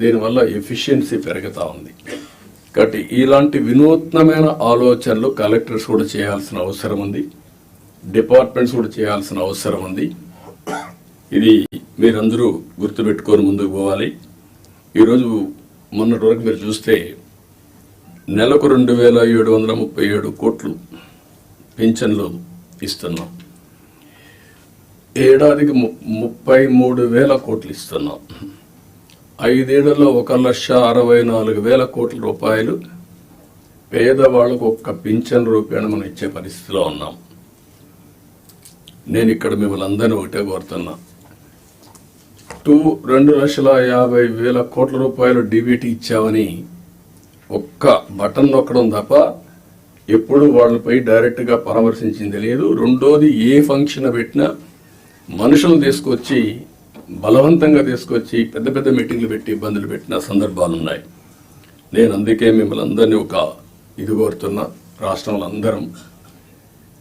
దీనివల్ల ఎఫిషియన్సీ పెరుగుతూ ఉంది. కాబట్టి ఇలాంటి వినూత్నమైన ఆలోచనలు కలెక్టర్స్ కూడా చేయాల్సిన అవసరం ఉంది, డిపార్ట్మెంట్స్ కూడా చేయాల్సిన అవసరం ఉంది. ఇది మీరందరూ గుర్తుపెట్టుకొని ముందుకు పోవాలి. ఈరోజు మొన్నటి వరకు మీరు చూస్తే నెలకు 2,737 కోట్లు పింఛన్లు ఇస్తున్నాం, ఏడాదికి 33,000 కోట్లు ఇస్తున్నాం. 5 ఏళ్లలో 1,64,000 కోట్ల రూపాయలు పేదవాళ్లకు ఒక్క పింఛన్ రూపేణ మనం ఇచ్చే పరిస్థితిలో ఉన్నాం. నేను ఇక్కడ మిమ్మల్ని అందరినీ ఒకటే కోరుతున్నా, 2,50,000 కోట్ల రూపాయలు డీబీటీ ఇచ్చామని ఒక్క బటన్ నొక్కడం తప్ప ఎప్పుడు వాళ్ళపై డైరెక్ట్గా పరామర్శించింది లేదు. రెండోది, ఏ ఫంక్షన్ పెట్టినా మనుషులను తీసుకొచ్చి బలవంతంగా తీసుకొచ్చి పెద్ద పెద్ద మీటింగ్లు పెట్టి ఇబ్బందులు పెట్టిన సందర్భాలు ఉన్నాయి. నేను అందుకే మిమ్మల్ని అందరినీ ఒక ఇది కోరుతున్నా, రాష్ట్రంలో అందరం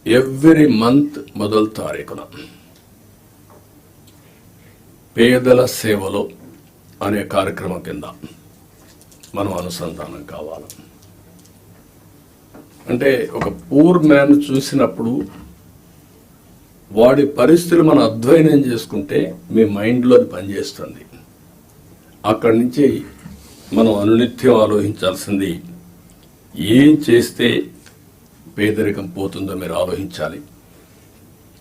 ఎవ్రీ మంత్ మొదటి తారీఖున పేదల సేవలో అనే కార్యక్రమం కింద మనం అనుసంధానం కావాలి. అంటే ఒక పూర్ మ్యాన్ చూసినప్పుడు వాడి పరిస్థితులు మనం అధ్యయనం చేసుకుంటే మీ మైండ్లో అది పనిచేస్తుంది. అక్కడి నుంచి మనం అనునిత్యం ఆలోచించాల్సింది, ఏం చేస్తే పేదరికం పోతుందో మీరు ఆలోచించాలి.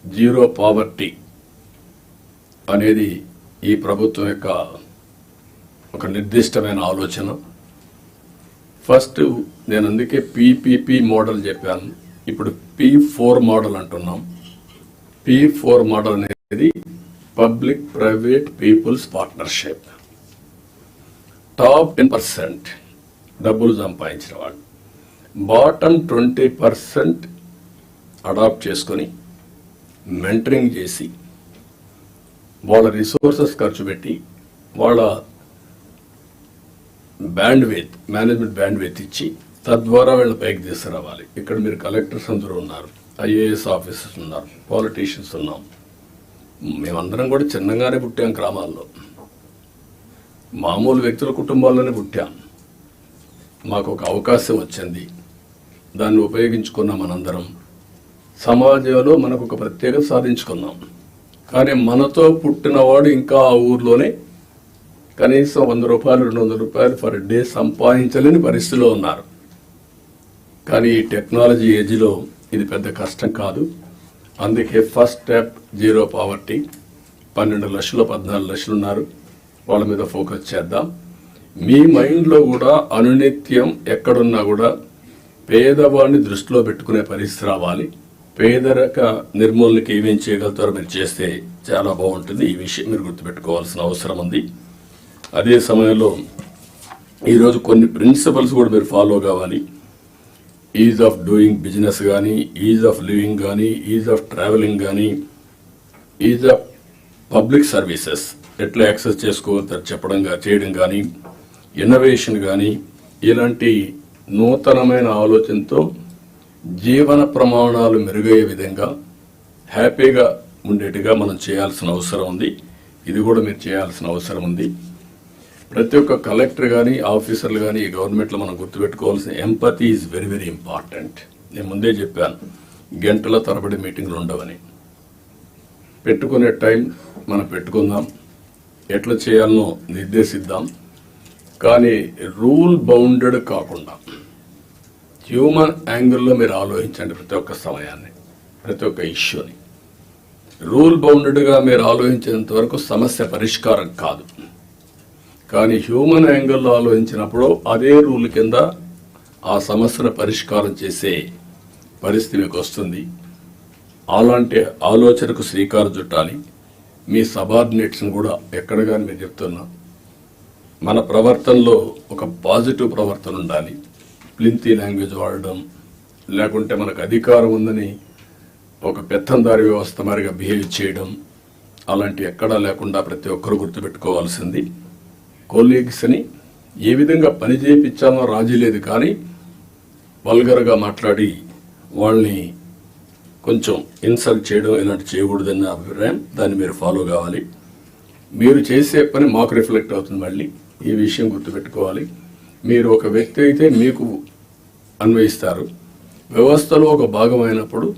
జీరో పావర్టీ అనేది ఈ ప్రభుత్వం యొక్క ఒక నిర్దిష్టమైన ఆలోచన. ఫస్ట్ నేను అందుకే PPP మోడల్ చెప్పాను, ఇప్పుడు P4 మోడల్ అంటున్నాం. P4 మోడల్ అనేది public private people's partnership. Top 10% డబ్బులు సంపాదించిన వాళ్ళు బాటమ్ 20% అడాప్ట్ చేసుకొని మెంటరింగ్ చేసి వాళ్ళ రిసోర్సెస్ ఖర్చు పెట్టి వాళ్ళ మేనేజ్మెంట్ బ్యాండ్విడ్త్ ఇచ్చి తద్వారా వీళ్ళ పైకి తీసుకురావాలి. ఇక్కడ మీరు కలెక్టర్స్ అందరూ ఉన్నారు, IAS ఆఫీసర్స్ ఉన్నారు, పాలిటీషియన్స్ ఉన్నాం. మేమందరం కూడా చిన్నగానే పుట్టాం, గ్రామాల్లో మామూలు వ్యక్తుల కుటుంబాల్లోనే పుట్టాం. మాకు ఒక అవకాశం వచ్చింది, దాన్ని ఉపయోగించుకున్నాం. మనందరం సమాజంలో మనకు ఒక ప్రత్యేకత సాధించుకున్నాం. కానీ మనతో పుట్టినవాడు ఇంకా ఆ ఊర్లోనే కనీసం 100 రూపాయలు 200 రూపాయలు పర్ డే సంపాదించలేని పరిస్థితిలో ఉన్నారు. కానీ ఈ టెక్నాలజీ ఏజ్లో ఇది పెద్ద కష్టం కాదు. అందుకే ఫస్ట్ స్టెప్ జీరో పావర్టీ. 12 లక్షలు 14 లక్షలు ఉన్నారు, వాళ్ళ మీద ఫోకస్ చేద్దాం. మీ మైండ్లో కూడా అనునిత్యం ఎక్కడున్నా కూడా పేదవాడిని దృష్టిలో పెట్టుకునే పరిస్థితి రావాలి. పేదరిక నిర్మూలనకి ఏమేం చేయగలుగుతారో మీరు చేస్తే చాలా బాగుంటుంది. ఈ విషయం మీరు గుర్తుపెట్టుకోవాల్సిన అవసరం ఉంది. అదే సమయంలో ఈరోజు కొన్ని ప్రిన్సిపల్స్ కూడా మీరు ఫాలో కావాలి. ఈజ్ ఆఫ్ డూయింగ్ బిజినెస్ కానీ, ఈజ్ ఆఫ్ లివింగ్ కానీ, ఈజ్ ఆఫ్ ట్రావెలింగ్ కానీ, ఈజ్ ఆఫ్ పబ్లిక్ సర్వీసెస్ ఎట్లా యాక్సెస్ చేసుకోగలుగుతారు చేయడం కానీ, ఇన్నోవేషన్ కానీ, ఇలాంటి నూతనమైన ఆలోచనతో జీవన ప్రమాణాలు మెరుగయ్యే విధంగా హ్యాపీగా ఉండేట్టుగా మనం చేయాల్సిన అవసరం ఉంది. ఇది కూడా మీరు చేయాల్సిన అవసరం ఉంది. ప్రతి ఒక్క కలెక్టర్ కానీ, ఆఫీసర్లు కానీ ఈ గవర్నమెంట్లో మనం గుర్తుపెట్టుకోవాల్సిన empathy is very very important. నేను ముందే చెప్పాను, గంటల తరబడి మీటింగ్లు ఉండవని. పెట్టుకునే టైం మనం పెట్టుకుందాం, ఎట్లా చేయాలనో నిర్దేశిద్దాం. కానీ రూల్ బౌండెడ్ కాకుండా హ్యూమన్ యాంగిల్లో మీరు ఆలోచించండి. ప్రతి ఒక్క సమయాన్ని, ప్రతి ఒక్క ఇష్యూని రూల్ బౌండెడ్గా మీరు ఆలోచించేంత వరకు సమస్య పరిష్కారం కాదు. కానీ హ్యూమన్ యాంగిల్లో ఆలోచించినప్పుడు అదే రూల్ కింద ఆ సమస్యను పరిష్కారం చేసే పరిస్థితి మీకు వస్తుంది. అలాంటి ఆలోచనకు శ్రీకారం చుట్టాలి. మీ సబార్డినేట్స్ని కూడా ఎక్కడ కానీ మీరు చెప్తున్నా, మన ప్రవర్తనలో ఒక పాజిటివ్ ప్రవర్తన ఉండాలి. ప్లింతీ లాంగ్వేజ్ వాడడం, లేకుంటే మనకు అధికారం ఉందని ఒక పెత్తందారి వ్యవస్థ మరిగా బిహేవ్ చేయడం, అలాంటి ఎక్కడా లేకుండా ప్రతి ఒక్కరు గుర్తుపెట్టుకోవాల్సింది. కొలీగ్స్ని ఏ విధంగా పని చేయించామో రాజీ లేదు, కానీ వల్గర్గా మాట్లాడి వాళ్ళని కొంచెం ఇన్సల్ట్ చేయడం ఇలాంటి చేయకూడదన్న అభిప్రాయం. దాన్ని మీరు ఫాలో కావాలి. మీరు చేసే పని మాకు రిఫ్లెక్ట్ అవుతుంది. మళ్ళీ ఈ విషయం గుర్తుపెట్టుకోవాలి. మీరు ఒక వ్యక్తి అయితే మీకు అన్వయిస్తారు, వ్యవస్థలో ఒక భాగమైనప్పుడు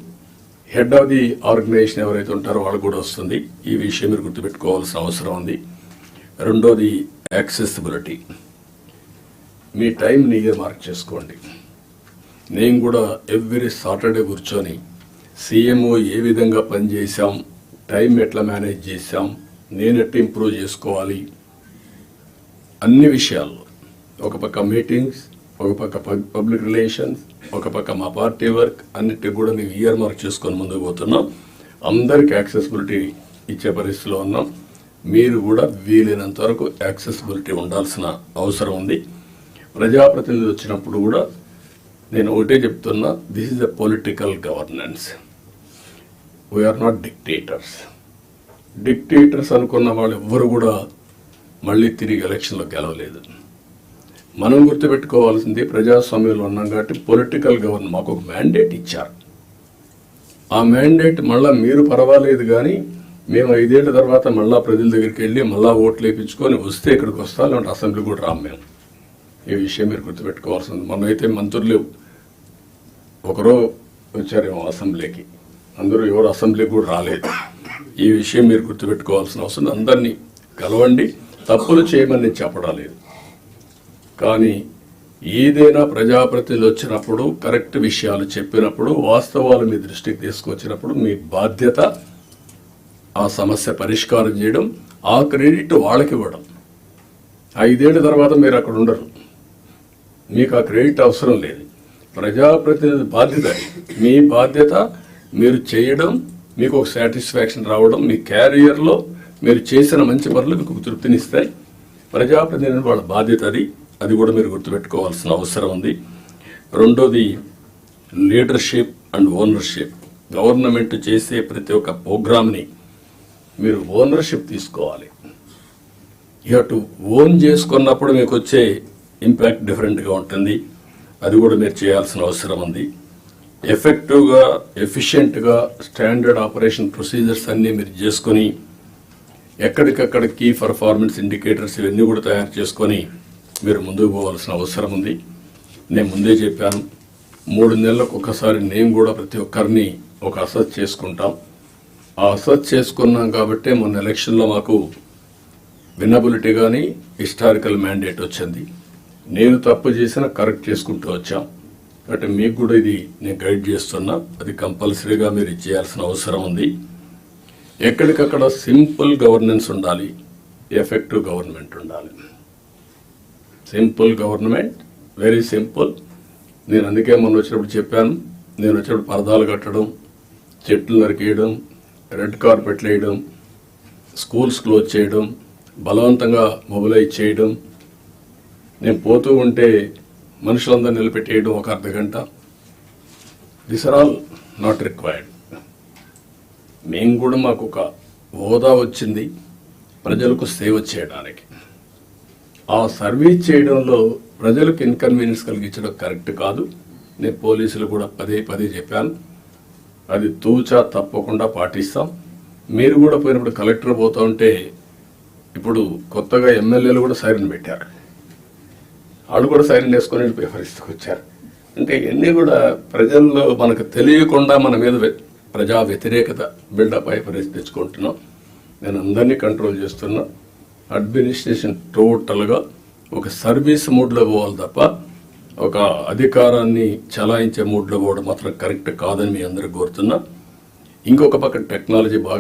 హెడ్ ఆఫ్ ది ఆర్గనైజేషన్ ఎవరైతే ఉంటారో వాళ్ళు కూడా వస్తుంది. ఈ విషయం మీరు గుర్తుపెట్టుకోవాల్సిన అవసరం ఉంది. రెండోది యాక్సెసిబిలిటీ. మీ టైంని మార్క్ చేసుకోండి. నేను కూడా ఎవ్రీ సాటర్డే కూర్చొని సీఎంఓ ఏ విధంగా పనిచేశాం, టైం ఎట్లా మేనేజ్ చేశాం, నేను ఎట్లా ఇంప్రూవ్ చేసుకోవాలి, అన్ని విషయాల్లో ఒక పక్క మీటింగ్స్, ఒక పక్క పబ్లిక్ రిలేషన్స్, ఒక పక్క మా పార్టీ వర్క్, అన్నిటికి కూడా మేము ఇయర్ మార్క్ చేసుకొని ముందుకు పోతున్నాం. అందరికీ యాక్సెసిబిలిటీ ఇచ్చే పరిస్థితిలో ఉన్నాం. మీరు కూడా వీలైనంత వరకు యాక్సెసిబిలిటీ ఉండాల్సిన అవసరం ఉంది. ప్రజాప్రతినిధులు వచ్చినప్పుడు కూడా నేను ఒకటే చెప్తున్నా, this is a political governance. We're not dictators. Dictators అనుకున్న వాళ్ళు ఎవ్వరు కూడా మళ్ళీ తిరిగి ఎలక్షన్లో గెలవలేదు. మనం గుర్తుపెట్టుకోవాల్సింది, ప్రజాస్వామ్యంలో ఉన్నాం కాబట్టి పొలిటికల్ గవర్నెన్స్ మాకు ఒక మ్యాండేట్ ఇచ్చారు. ఆ మ్యాండేట్ మళ్ళీ మీరు పర్వాలేదు కానీ మేము 5 ఏళ్ల తర్వాత మళ్ళా ప్రజల దగ్గరికి వెళ్ళి మళ్ళా ఓట్లు వేయించుకొని వస్తే ఇక్కడికి వస్తాం, లేదంటే అసెంబ్లీ కూడా రాము మేము. ఈ విషయం మీరు గుర్తుపెట్టుకోవాల్సింది. మనమైతే మంత్రులు ఒకరో వచ్చారేమో అసెంబ్లీకి, అందరూ ఎవరు అసెంబ్లీకి కూడా రాలేదు. ఈ విషయం మీరు గుర్తుపెట్టుకోవాల్సిన అవసరం. అందరినీ కలవండి, తప్పులు చేయమని చెప్పడం లేదు, కానీ ఏదైనా ప్రజాప్రతినిధులు వచ్చినప్పుడు కరెక్ట్ విషయాలు చెప్పినప్పుడు వాస్తవాలు మీ దృష్టికి తీసుకొచ్చినప్పుడు మీ బాధ్యత ఆ సమస్య పరిష్కారం చేయడం, ఆ క్రెడిట్ వాళ్ళకి ఇవ్వడం. 5 ఏళ్ల తర్వాత మీరు అక్కడ ఉండరు, మీకు ఆ క్రెడిట్ అవసరం లేదు. ప్రజాప్రతినిధి బాధ్యత, మీ బాధ్యత మీరు చేయడం, మీకు ఒక సాటిస్ఫాక్షన్ రావడం, మీ క్యారియర్లో మీరు చేసిన మంచి పనులు మీకు తృప్తినిస్తాయి. ప్రజాప్రతినిధి వాళ్ళ బాధ్యత అది కూడా మీరు గుర్తుపెట్టుకోవాల్సిన అవసరం ఉంది. రెండోది లీడర్షిప్ అండ్ ఓనర్షిప్. గవర్నమెంట్ చేసే ప్రతి ఒక్క ప్రోగ్రామ్ని మీరు ఓనర్షిప్ తీసుకోవాలి. యూ హ్యావ్ టు ఓన్ చేసుకున్నప్పుడు మీకు వచ్చే ఇంపాక్ట్ డిఫరెంట్గా ఉంటుంది. అది కూడా మీరు చేయాల్సిన అవసరం ఉంది. ఎఫెక్టివ్గా, ఎఫిషియెంట్గా స్టాండర్డ్ ఆపరేషన్ ప్రొసీజర్స్ అన్నీ మీరు చేసుకొని ఎక్కడికక్కడ కీ పర్ఫార్మెన్స్ ఇండికేటర్స్ ఇవన్నీ కూడా తయారు చేసుకొని మీరు ముందుకు పోవాల్సిన అవసరం ఉంది. నేను ముందే చెప్పాను, 3 నెలలకు ఒకసారి నేను కూడా ప్రతి ఒక్కరిని ఒక అసెస్ చేసుకుంటాం. ఆ అసెస్ చేసుకున్నాం కాబట్టి మొన్న ఎలక్షన్లో మాకు వినబిలిటీ కానీ హిస్టారికల్ మ్యాండేట్ వచ్చింది. నేను తప్పు చేసినా కరెక్ట్ చేసుకుంటూ వచ్చాం. కాబట్టి మీకు కూడా ఇది నేను గైడ్ చేస్తున్నా, అది కంపల్సరీగా మీరు చేయాల్సిన అవసరం ఉంది. ఎక్కడికక్కడ సింపుల్ గవర్నెన్స్ ఉండాలి, ఎఫెక్టివ్ గవర్నమెంట్ ఉండాలి. Simple government, very simple. నేను అందుకే మొన్న వచ్చినప్పుడు చెప్పాను, నేను వచ్చినప్పుడు పరదాలు కట్టడం, చెట్లు నరికేయడం, రెడ్ కార్పెట్లు వేయడం, స్కూల్స్ క్లోజ్ చేయడం, బలవంతంగా మొబిలైజ్ చేయడం, నేను పోతూ ఉంటే మనుషులందరూ నిలబెట్టేయడం ఒక అర్ధగంట, this are all not required. మేము కూడా మాకు ఒక హోదా వచ్చింది ప్రజలకు సేవ చేయడానికి. ఆ సర్వీస్ చేయడంలో ప్రజలకు ఇన్కన్వీనియన్స్ కలిగించడం కరెక్ట్ కాదు. నేను పోలీసులు కూడా పదే చెప్పాను, అది తూచా తప్పకుండా పాటిస్తాం. మీరు కూడా పోయినప్పుడు కలెక్టర్ పోతూ ఉంటే ఇప్పుడు కొత్తగా ఎమ్మెల్యేలు కూడా సైరన్ పెట్టారు, వాళ్ళు కూడా సైరన్ వేసుకొని పరిస్థితికి వచ్చారు. అంటే ఇవన్నీ కూడా ప్రజల్లో మనకు తెలియకుండా మన మీద ప్రజా వ్యతిరేకత బిల్డప్ అయ్యే పరిస్థితి తెచ్చుకుంటున్నాం. నేను అందరినీ కంట్రోల్ చేస్తున్నా. అడ్మినిస్ట్రేషన్ టోటల్గా ఒక సర్వీస్ మూడ్లో పోవాలి తప్ప ఒక అధికారాన్ని చలాయించే మూడ్లో పోవడం మాత్రం కరెక్ట్ కాదని మీ అందరికి కోరుతున్నా. ఇంకొక పక్క టెక్నాలజీ బాగా